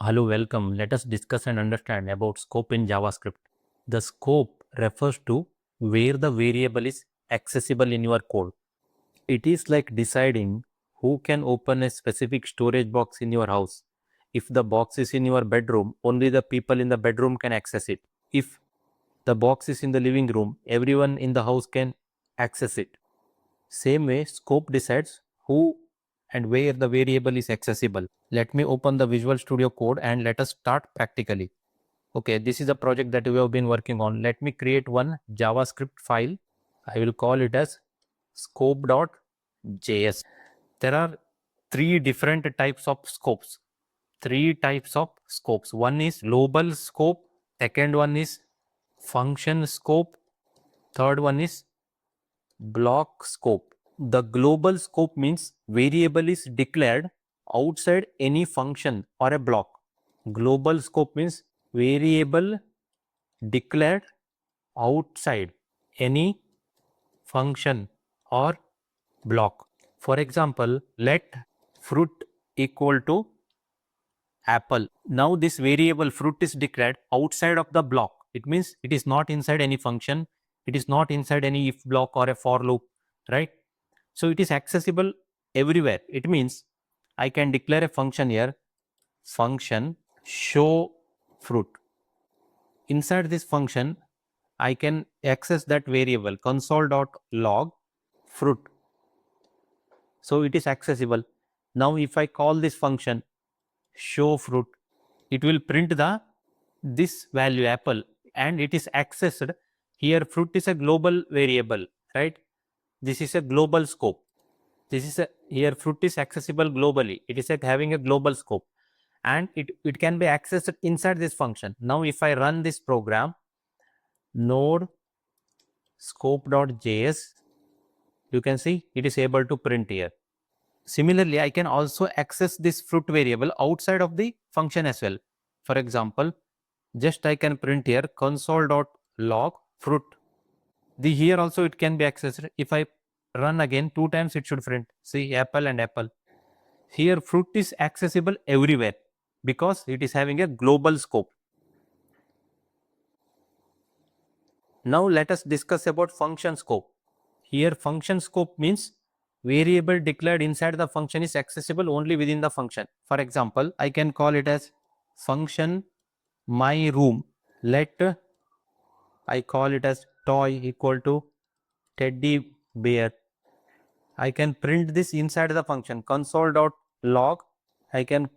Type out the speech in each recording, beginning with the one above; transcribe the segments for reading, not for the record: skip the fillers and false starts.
Hello, welcome. Let us discuss and understand about scope in JavaScript. The scope refers to where the variable is accessible in your code. It is like deciding who can open a specific storage box in your house. If the box is in your bedroom, only the people in the bedroom can access it. If the box is in the living room, everyone in the house can access it. Same way, scope decides who and where the variable is accessible. Let me open the Visual Studio Code and let us start practically. Okay, this is a project that we have been working on. Let me create one JavaScript file. I will call it as scope.js. There are three different types of scopes. One is global scope, second one is function scope, third one is block scope. The global scope means variable is declared outside any function or a block. Global scope means variable declared outside any function or block. For example, let fruit equal to apple. Now this variable fruit is declared outside of the block. It means it is not inside any function. It is not inside any if block or a for loop, right? So it is accessible everywhere. It means I can declare a function here, function show fruit. Inside this function, I can access that variable console.log fruit. So it is accessible. Now if I call this function show fruit, it will print this value apple and it is accessed. Here fruit is a global variable, right? This is a global scope. Here fruit is accessible globally. It is having a global scope and it can be accessed inside this function. Now if I run this program, node scope.js, you can see it is able to print here. Similarly, I can also access this fruit variable outside of the function as well. For example, just I can print here console.log fruit. Here also it can be accessed. If I run again 2 times, it should print. See apple and apple. Here fruit is accessible everywhere because it is having a global scope. Now let us discuss about function scope. Here function scope means variable declared inside the function is accessible only within the function. For example, I can call it as function my room. Let I call it as toy equal to teddy bear. I can print this inside the function console.log. I can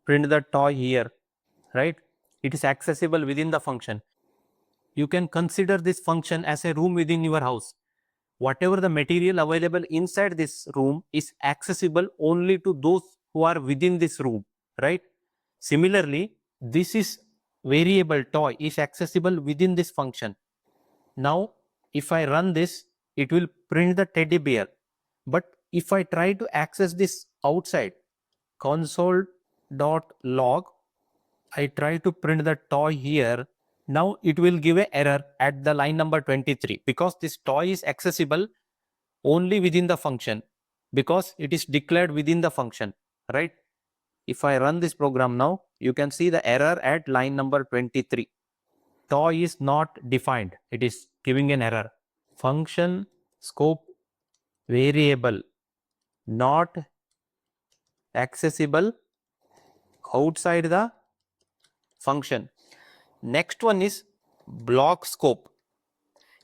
print the toy here, right? It is accessible within the function. You can consider this function as a room within your house. Whatever the material available inside this room is accessible only to those who are within this room, right? Similarly, this is variable toy is accessible within this function. Now, if I run this, it will print the teddy bear. But if I try to access this outside console.log, I try to print the toy here. Now it will give an error at the line number 23 because this toy is accessible only within the function because it is declared within the function, right? If I run this program now, you can see the error at line number 23. Toy is not defined. It is giving an error. Function scope variable not accessible outside the function. Next one is block scope,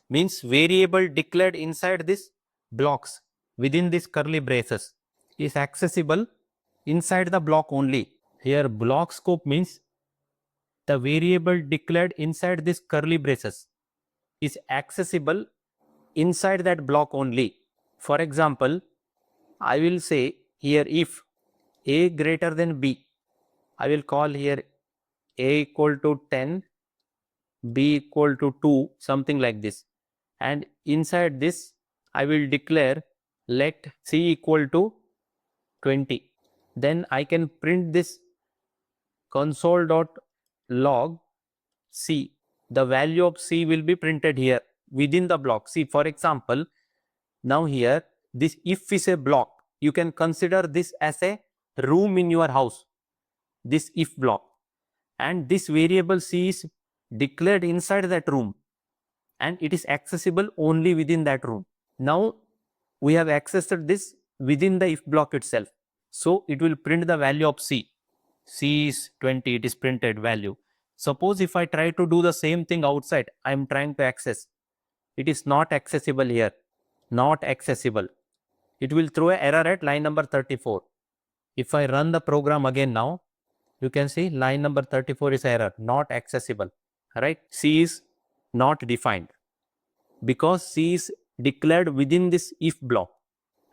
means variable declared inside this blocks within this curly braces is accessible inside the block only. Here block scope means the variable declared inside this curly braces is accessible inside that block only. For example, I will say here if a greater than b, I will call here a equal to 10, b equal to 2, something like this. And inside this, I will declare let c equal to 20. Then I can print this console.log c. The value of c will be printed here within the block. See, for example, now here this if is a block. You can consider this as a room in your house, this if block. and this variable C is declared inside that room and it is accessible only within that room. Now we have accessed this within the if block itself. So it will print the value of C. C is 20, it is printed value. Suppose if I try to do the same thing outside, I am trying to access. It is not accessible here. Not accessible. It will throw an error at line number 34. If I run the program again now, you can see line number 34 is error, not accessible, right? C is not defined because C is declared within this if block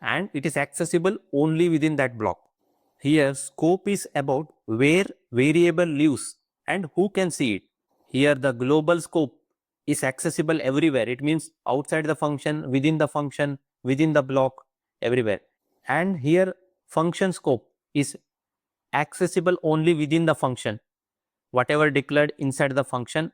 and it is accessible only within that block. Here scope is about where variable lives and who can see it. Here the global scope is accessible everywhere. It means outside the function, within the block, everywhere. And here function scope is accessible only within the function. Whatever declared inside the function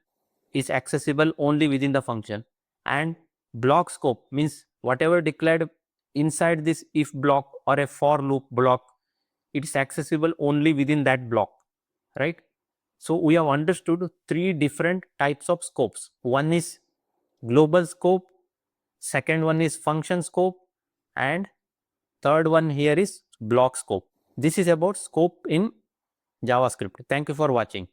is accessible only within the function. And block scope means whatever declared inside this if block or a for loop block, it is accessible only within that block, right? So we have understood three different types of scopes. One is global scope, second one is function scope, and third one here is block scope. This is about scope in JavaScript. Thank you for watching.